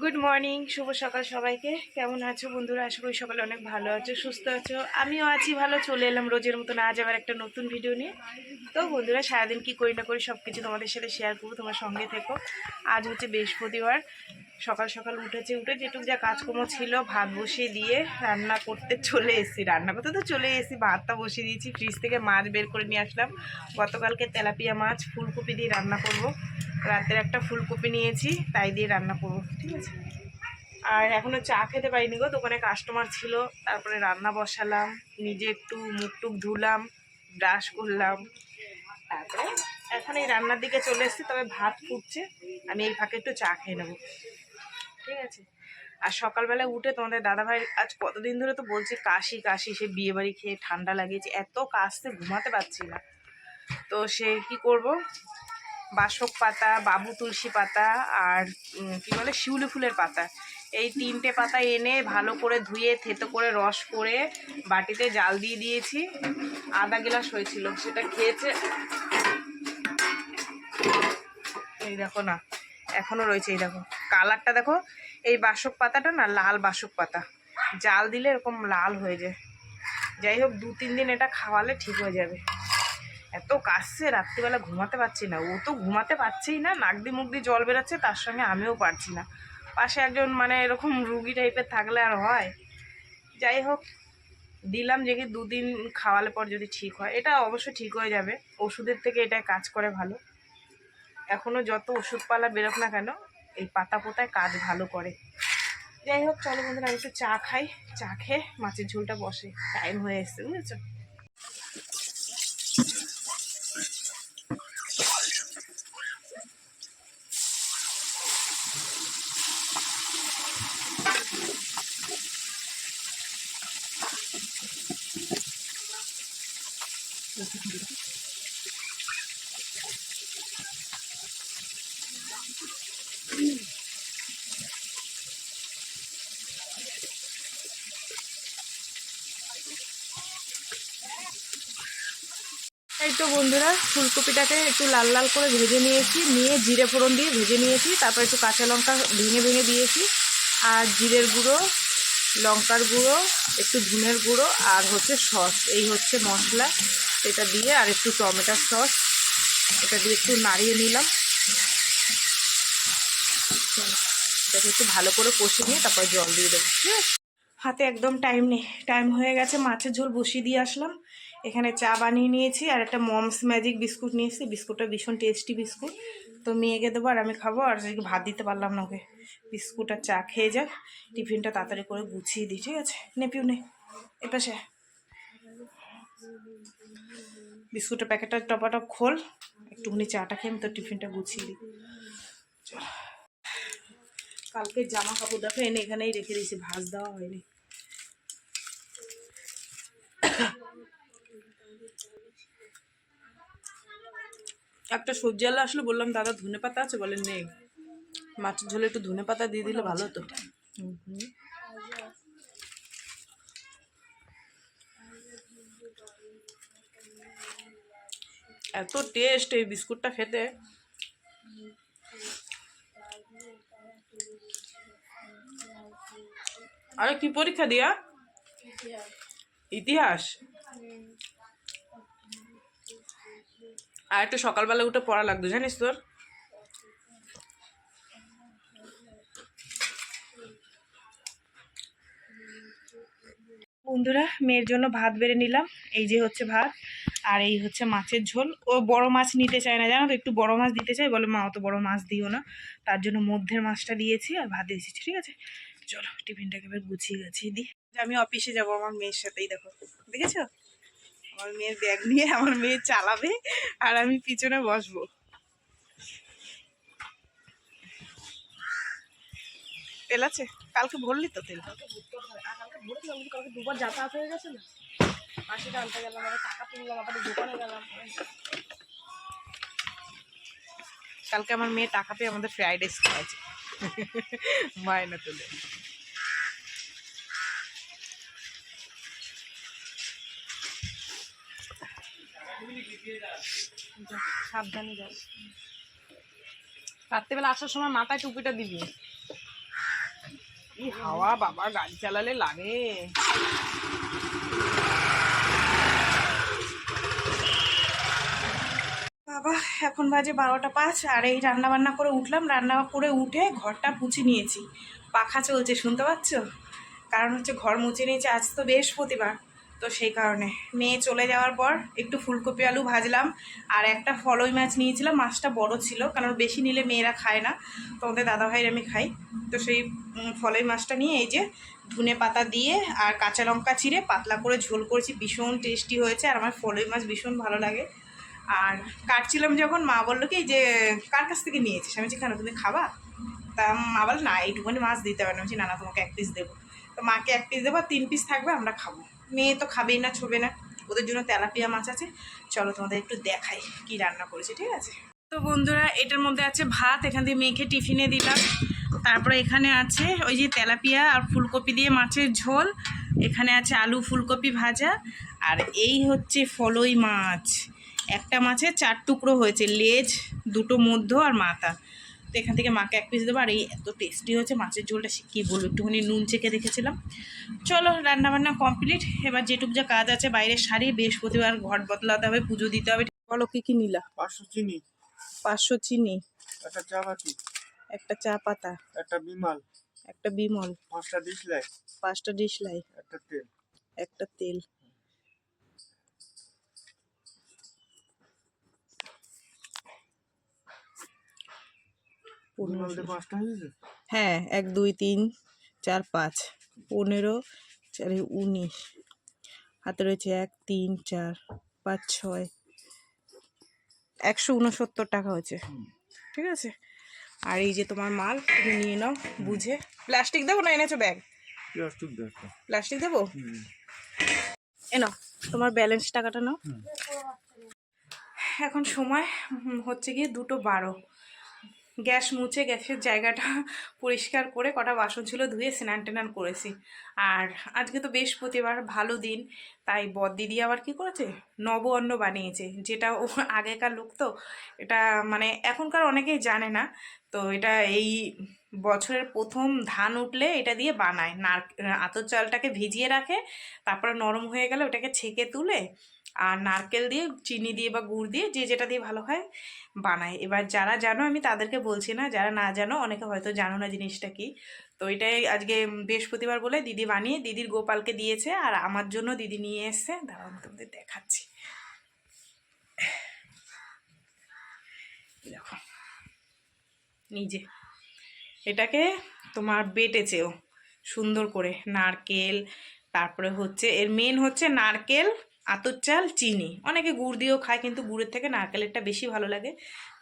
Good morning, শুভ সকাল সবাইকে। কেমন আছো বন্ধুরা? আশা করি সকালে অনেক ভালো আছো, সুস্থ আছো। আমিও আছি ভালো। চলে এলাম রোজের মতন আজ আবার একটা নতুন ভিডিও নিয়ে। তো বন্ধুরা, সারাদিন কি করি না করি সব কিছু তোমাদের সাথে শেয়ার করবো, তোমার সঙ্গে থেকো। আজ হচ্ছে বৃহস্পতিবার, সকাল সকাল উঠে যেটুকু যা কাজকর্ম ছিল ভাত বসিয়ে দিয়ে রান্না করতে চলে এসেছি। রান্না করতে তো চলে এসেছি, ভাতটা বসিয়ে দিয়েছি। ফ্রিজ থেকে মাছ বের করে নিয়ে আসলাম, গতকালকে তেলাপিয়া মাছ। ফুলকপি দিয়ে রান্না করব। রাতের একটা ফুলকপি নিয়েছি, তাই দিয়ে রান্না করবো, ঠিক আছে। আর এখনও চা খেতে পারিনি গো, দোকানে কাস্টমার ছিল। তারপরে রান্না বসালাম, নিজে একটু মুখ টুক ধুলাম, ব্রাশ করলাম। তারপরে এখন এই রান্নার দিকে চলে এসেছি। তবে ভাত ফুটছে, আমি এই ফাঁকে একটু চা খেয়ে নেবো, ঠিক আছে। আর সকালবেলা উঠে তোমাদের দাদাভাই আজ কতদিন ধরে তো বলছি কাশি কাশি, সে বিয়েবাড়ি খেয়ে ঠান্ডা লাগিয়েছে, এত কাশতে ঘুমাতে পারছি না। তো সে কি করব, বাসক পাতা, বাবু তুলসী পাতা আর কি বলে শিউলি ফুলের পাতা, এই 3টে পাতা এনে ভালো করে ধুয়ে থেতো করে রস করে বাটিতে জাল দিয়ে দিয়েছি। আধা গ্লাস হয়েছিল, সেটা খেয়েছে। এই দেখো না, এখনও রয়েছে। এই দেখো কালারটা দেখো। এই বাসক পাতাটা না লাল বাসক পাতা, জাল দিলে এরকম লাল হয়ে যায়। যাই হোক, 2-3 দিন এটা খাওয়ালে ঠিক হয়ে যাবে। এত কাশছে, রাত্রিবেলা ঘুমাতে পারছি না। ও তো ঘুমাতে পারছেই না, নাক দিয়ে মুখ দিয়ে জল বেরোচ্ছে, তার সঙ্গে আমিও পারছি না। পাশে একজন মানে এরকম রুগী টাইপের থাকলে আর হয়। যাই হোক, দিলাম যে কি 2 দিন খাওয়ালে পর যদি ঠিক হয়, এটা অবশ্যই ঠিক হয়ে যাবে। ওষুধের থেকে এটা কাজ করে ভালো। এখনও যত ওষুধপালা বেরোক না কেন, এই পাতা পোতায় কাজ ভালো করে। যাই হোক, চলো বন্ধুরা, আমি একটু চা খাই। চা খেয়ে মাছের ঝোলটা বসে, টাইম হয়ে এসছে, বুঝেছো। এই তো বন্ধুরা, ফুলকপিটাকে একটু লাল লাল করে ভেজে নিয়েছি, নিয়ে জিরে ফোড়ন দিয়ে ভেজে নিয়েছি। তারপর একটু কাঁচা লঙ্কা ভেঙে ভেঙে দিয়েছি, আর জিরের গুঁড়ো, লঙ্কার গুঁড়ো, একটু ধনের গুঁড়ো, আর হচ্ছে সস। এই হচ্ছে মশলা। এটা দিয়ে আর একটু টমেটোর সস, এটা দিয়ে একটু নাড়িয়ে নিলাম। এটাকে একটু ভালো করে কষে নিয়ে তারপর জল দিয়ে দেবো, ঠিক আছে। হাতে একদম টাইম নেই, টাইম হয়ে গেছে। মাছের ঝোল বসিয়ে দিয়ে আসলাম। এখানে চা বানিয়ে নিয়েছি, আর একটা মমস ম্যাজিক বিস্কুট নিয়েছি। বিস্কুটটা ভীষণ টেস্টি বিস্কুট, তো মেয়েকে দেবো আর আমি খাবো। আর ভাত দিতে পারলাম না ওকে, বিস্কুট আর চা খেয়ে যাক। টিফিনটা তাড়াতাড়ি করে গুছিয়ে দিই, ঠিক আছে। নেপিউ নে এপাশে, বিস্কুটের প্যাকেটটা টপাটপ খোল, একটুখানি চাটা খেয়ে আমি তো টিফিনটা গুছিয়ে দিই। কালকে জামা কাপড় দেখো এনে এখানেই রেখে দিয়েছি, ভাঁজ দেওয়া হয়নি। একটা সবজি আলা আসলে, বললাম দাদা ধনে পাতা আছে, বলেন নেই। মাছের ঝোলে একটু ধনে পাতা দিয়ে দিলে ভালো হতো। এত টেস্ট এই বিস্কুটটা খেতে। আরে কি পরীক্ষা দিয়া? ইতিহাস। আর একটু সকালবেলা উঠে পড়া লাগতো, জানিস তোর। বন্ধুরা, মেয়ের জন্য ভাত বেড়ে নিলাম। এই যে হচ্ছে ভাত, আর এই হচ্ছে মাছের ঝোল। ও বড় মাছ নিতে চায় না, জানো তো, একটু বড় মাছ দিতে চাই, বলে মা অত বড় মাছ দিও না। তার জন্য মধ্যের মাছটা দিয়েছি আর ভাত দিয়েছি, ঠিক আছে। চলো টিফিনটাকে এবার গুছিয়ে গাছিয়ে দিই। আমি অফিসে যাবো আমার মেয়ের সাথেই, দেখো দেখেছো, আমার মেয়ের ব্যাগ নিয়ে আমার মেয়ে চালাবে আর আমি পিছনে বসবো। তেল আছে? কালকে ভরলি তো তেল? কালকে 2বার যাতায়াত হয়ে গেছে না, মাসিটা আনতে গেলাম, আবার টাকা তুললাম, আবার দোকানে গেলাম। কালকে আমার মেয়ে টাকা পেয়ে আমাদের ফ্রাইড রাইস খাওয়াছে মায়না তুলে। সাবধানে যাস, রাত্রিবেলা আসার সময় মাথায় টুপিটা দিবি। কি হাওয়া বাবা, গাড়ি চালালে লাগে। বাবা এখন বাজে 12টা 5, আর এই রান্না বান্না করে উঠলাম। রান্না করে উঠে ঘরটা মুছে নিয়েছি, পাখা চলছে শুনতে পাচ্ছ? কারণ হচ্ছে ঘর মুছে নিয়েছি, আজ তো বৃহস্পতিবার, তো সেই কারণে। মেয়ে চলে যাওয়ার পর একটু ফুলকপি আলু ভাজলাম, আর একটা ফলই মাছ নিয়েছিলাম। মাছটা বড় ছিল, কারণ বেশি নিলে মেয়েরা খায় না, তোমাদের দাদাভাইয়ের আমি খাই। তো সেই ফলই মাছটা নিয়ে এই যে ধনে পাতা দিয়ে আর কাঁচা লঙ্কা চিড়ে পাতলা করে ঝোল করেছি, ভীষণ টেস্টি হয়েছে। আর আমার ফলই মাছ ভীষণ ভালো লাগে। আর কাটছিলাম যখন মা বললো কি যে কার কাছ থেকে নিয়েছিস, আমি বলছি কেন তুমি খাবা? তা মা বলে না এইটুকুনি মাছ দিতে হবে না। আমি বলছি না না, তোমাকে 1 পিস দেবো। তো মাকে 1 পিস দেবো, 3 পিস থাকবে, আমরা খাবো। মেয়ে তো খাবেই না, ছোবে না। ওদের জন্য তেলাপিয়া মাছ আছে। চলো তোমাদের একটু দেখাই কি রান্না করেছি, ঠিক আছে? তো বন্ধুরা, এটার মধ্যে আছে ভাত, এখান থেকে মেয়েকে টিফিনে দিলাম। তারপরে এখানে আছে ওই যে তেলাপিয়া আর ফুলকপি দিয়ে মাছের ঝোল, এখানে আছে আলু ফুলকপি ভাজা, আর এই হচ্ছে ফলই মাছ। একটা মাছের 4 টুকরো হয়েছে, লেজ, দুটো মধ্য আর মাথা। তো এখান থেকে মাকে 1 পিস দেবো। আর এই এত টেস্টি হয়েছে মাছের ঝোলটা, সে কী বলবো, একটুখানি নুন চেখে রেখেছিলাম। চলো রান্নাবান্না কমপ্লিট, এবার যেটুক যা কাজ আছে বাইরের শাড়ি, বৃহস্পতিবার ঘর বদলাতে হবে, পুজো দিতে হবে। বলো কী কী নিলা? 500 চিনি, 500 চিনি, একটা চা বাটি, একটা চা পাতা, একটা বিমাল, একটা বিমল, 5টা ডিশলাই, 5টা ডিশলাই, একটা তেল। একটা তেল। বিমাল দিয়ে 5টা হয়েছে? হ্যাঁ, 1 2 3 4 5 15 4 19, হাতে রয়েছে 1 3 4 5 6, 169 টাকা হয়েছে, ঠিক আছে? আর এই যে তোমার মাল, তুমি নিয়ে নাও বুঝে। প্লাস্টিক দেবো না এনেছো ব্যাগ? প্লাস্টিক দরকার। প্লাস্টিক দেবো? এনো তোমার ব্যালেন্স টাকাটা নাও। এখন সময় হচ্ছে গিয়ে 2:12। গ্যাস মুছে গ্যাসের জায়গাটা পরিষ্কার করে কটা বাসন ছিল ধুয়ে স্নান টেনান করেছি। আর আজকে তো বৃহস্পতিবার, ভালো দিন, তাই বড়দিদি আবার কি করেছে, নব অন্ন বানিয়েছে। যেটা ও আগেকার লোক তো, এটা মানে এখনকার অনেকেই জানে না। তো এটা এই বছরের প্রথম ধান উঠলে এটা দিয়ে বানায়। আতপ চালটাকে ভিজিয়ে রাখে, তারপরে নরম হয়ে গেলে ওটাকে ছেঁকে তুলে আর নারকেল দিয়ে, চিনি দিয়ে বা গুড় দিয়ে, যে যেটা দিয়ে ভালো হয় বানায়। এবার যারা জানো, আমি তাদেরকে বলছি না, যারা না জানো, অনেকে হয়তো জানো না জিনিসটা কি। তো এটাই আজকে বৃহস্পতিবার বলে দিদি বানিয়ে দিদির গোপালকে দিয়েছে, আর আমার জন্য দিদি নিয়ে এসছে। দাঁড়াও আমি তোমাদের দেখাচ্ছি। দেখো নিজে এটাকে তোমার বেটেছেও সুন্দর করে, নারকেল, তারপরে হচ্ছে এর মেন হচ্ছে নারকেল, আতপ চাল, চিনি। অনেকে গুড় দিয়েও খায়, কিন্তু গুড়ের থেকে নারকেলেরটা বেশি ভালো লাগে।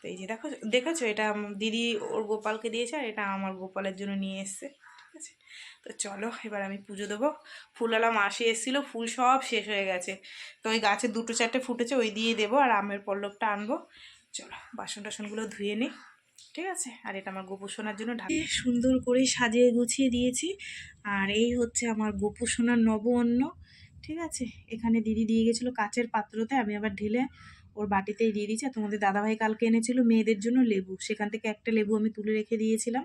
তো এই যে দেখেছো, এটা দিদি ওর গোপালকে দিয়েছে, আর এটা আমার গোপালের জন্য নিয়ে এসছে, ঠিক আছে? তো চলো এবার আমি পুজো দেবো। ফুলওয়ালা মাসি এসেছিলো, ফুল সব শেষ হয়ে গেছে। তো ওই গাছে 2টো 4টে ফুটেছে, ওই দিয়ে দেবো, আর আমের পল্লবটা আনবো। চলো বাসন টাসনগুলো ধুয়ে নিই, ঠিক আছে? আর এটা আমার গোপু সোনার জন্য ঢাকা সুন্দর করে সাজিয়ে গুছিয়ে দিয়েছি। আর এই হচ্ছে আমার গোপু সোনার নব অন্ন, ঠিক আছে? এখানে দিদি দিয়ে গেছিলো কাচের পাত্রতে, আমি আবার ঢেলে ওর বাটিতেই দিয়ে দিয়েছি। আর তোমাদের দাদাভাই কালকে এনেছিল মেয়েদের জন্য লেবু, সেখান থেকে একটা লেবু আমি তুলে রেখে দিয়েছিলাম।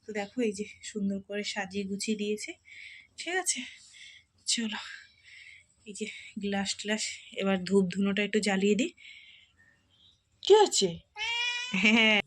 তো দেখো এই যে সুন্দর করে সাজিয়ে গুছিয়ে দিয়েছে, ঠিক আছে? চলো এই যে গ্লাস ট্লাস, এবার ধূপ ধুনোটা একটু জ্বালিয়ে দিই। কি আছে? হ্যাঁ,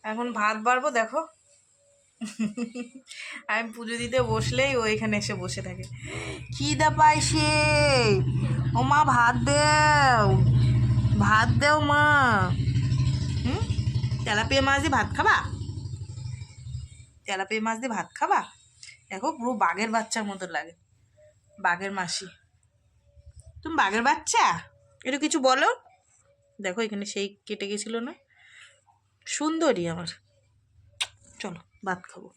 এখন ভাত বাড়বো। দেখো আমি পুজো দিতে বসলেই ও এখানে এসে বসে থাকে, খিদে পাইছে, ও মা ভাত দেও। ভাত দেও মা। হুম, তেলাপিয়া মাছ দিয়ে ভাত খাবা? তেলাপিয়া মাছ দিয়ে ভাত খাবা? দেখো পুরো বাঘের বাচ্চার মতো লাগে, বাঘের মাসি। তুমি বাঘের বাচ্চা? একটু কিছু বলো। দেখো এখানে সেই কেটে গেছিল না, সুন্দরী আমার। চলো ভাত খাবো।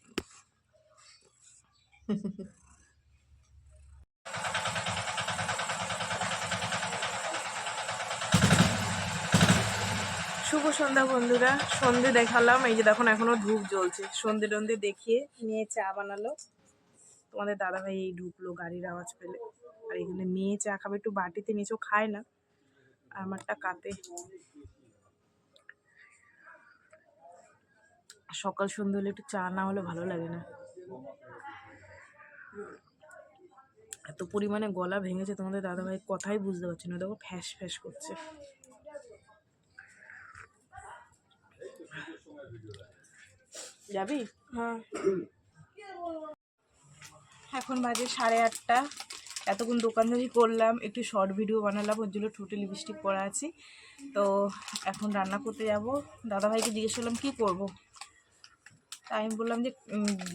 শুভ সন্ধ্যা বন্ধুরা, সন্ধে দেখালাম, এই যে দেখুন এখনো ধূপ জ্বলছে। সন্ধে টন্ধে দেখিয়ে মেয়ে চা বানালো, তোমাদের দাদাভাই এই ঢুকলো গাড়ির আওয়াজ পেলে। আর এখানে মেয়ে চা খাবে, একটু বাটিতে নিচেও খায় না, আর আমারটা কাতে। সকাল সন্ধ্যে হলে একটু চা না হলে ভালো লাগে না। এত পরিমাণে গলা ভেঙেছে, তোমাদের দাদাভাই কথাই বুঝতে পারছে না, দেখো ফ্যাস ফ্যাস করছে। যাবি? হ্যাঁ। এখন বাজে 8:30। এতক্ষণ দোকানদারি করলাম, একটু শর্ট ভিডিও বানালাম, ওর জন্য ঠোঁটে লিপস্টিক পরা আছি। তো এখন রান্না করতে যাব। দাদাভাইকে জিজ্ঞেস করলাম কী করবো, তাই আমি বললাম যে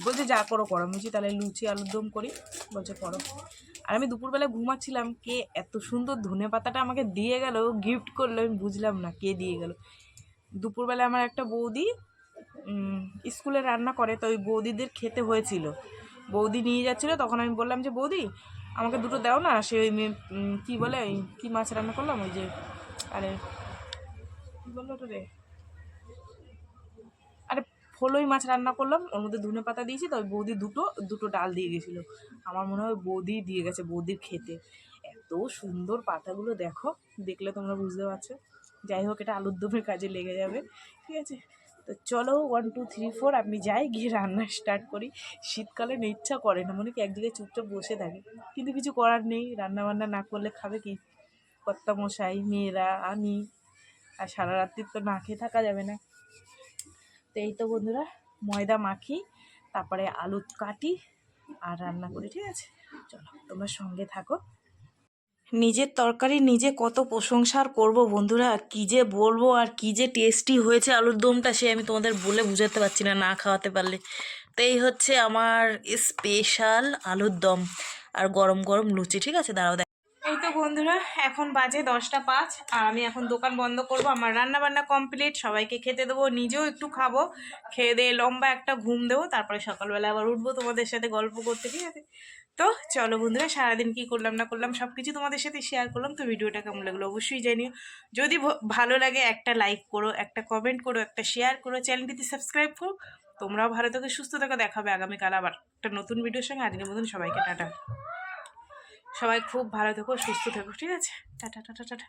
বলছে যা করো করো। আমি বলছি তাহলে লুচি আলুর দম করি, বলছে করো। আর আমি দুপুরবেলায় ঘুমাচ্ছিলাম, কে এত সুন্দর ধনে পাতাটা আমাকে দিয়ে গেল, গিফট করলো, আমি বুঝলাম না কে দিয়ে গেল। দুপুরবেলায় আমার একটা বৌদি স্কুলে রান্না করে, তো ওই বৌদিদের খেতে হয়েছিল, বৌদি নিয়ে যাচ্ছিলো। তখন আমি বললাম যে বৌদি আমাকে দুটো দাও না। সে ওই কী বলে, ওই কী মাছ রান্না করলাম, ওই যে আরে কী বললো ওটা রে, আরে ফলই মাছ রান্না করলাম, ওর মধ্যে ধনে পাতা দিয়েছি। তো ওই বৌদি দুটো দুটো ডাল দিয়ে গেছিলো। আমার মনে হয় বৌদি দিয়ে গেছে, বৌদির খেতে। এত সুন্দর পাতাগুলো দেখো, দেখলে তোমরা বুঝতে পারছো। যাই হোক, এটা আলুর দমের কাজে লেগে যাবে, ঠিক আছে। তো চলো 1 2 3 4 আমি যাই, গিয়ে রান্না স্টার্ট করি। শীতকালে না ইচ্ছা করে না, মনে কি এক জায়গায় চুপচাপ বসে থাকি, কিন্তু কিছু করার নেই, রান্না বান্না না করলে খাবে কি কর্তা মশাই, মেয়েরা, আমি। আর সারা রাত্রি তো না খেয়ে থাকা যাবে না। তো এই তো বন্ধুরা, ময়দা মাখি, তারপরে আলু কাটি আর রান্না করি, ঠিক আছে। চলো তোমরা সঙ্গে থাকো। নিজের তরকারি নিজে কত প্রশংসা আর করবো বন্ধুরা, কী যে বলবো, আর কী যে টেস্টি হয়েছে আলুর দমটা, সে আমি তোমাদের বলে বুঝাতে পারছি না, না খাওয়াতে পারলে। তো এই হচ্ছে আমার স্পেশাল আলুর দম আর গরম গরম লুচি, ঠিক আছে। দাঁড়াও এই তো বন্ধুরা, এখন বাজে 10টা 5, আর আমি এখন দোকান বন্ধ করব। আমার রান্না বান্না কমপ্লিট, সবাইকে খেতে দেবো, নিজেও একটু খাবো, খেয়ে দিয়ে লম্বা একটা ঘুম দেবো, তারপরে সকালবেলা আবার উঠবো তোমাদের সাথে গল্প করতে, ঠিক আছে। তো চলো বন্ধুরা, সারাদিন কি করলাম না করলাম সব কিছু তোমাদের সাথে শেয়ার করলাম। তো ভিডিওটা কেমন লাগলো অবশ্যই জানিও। যদি ভালো লাগে একটা লাইক করো, একটা কমেন্ট করো, একটা শেয়ার করো, চ্যানেলটিতে সাবস্ক্রাইব করো। তোমরাও ভালো থেকো, সুস্থ থেকো, দেখাবে আগামীকাল আবার একটা নতুন ভিডিওর সঙ্গে। আজকের মতন সবাইকে টাটা। সবাই খুব ভালো থেকো, সুস্থ থেকো, ঠিক আছে। Tata tata tata.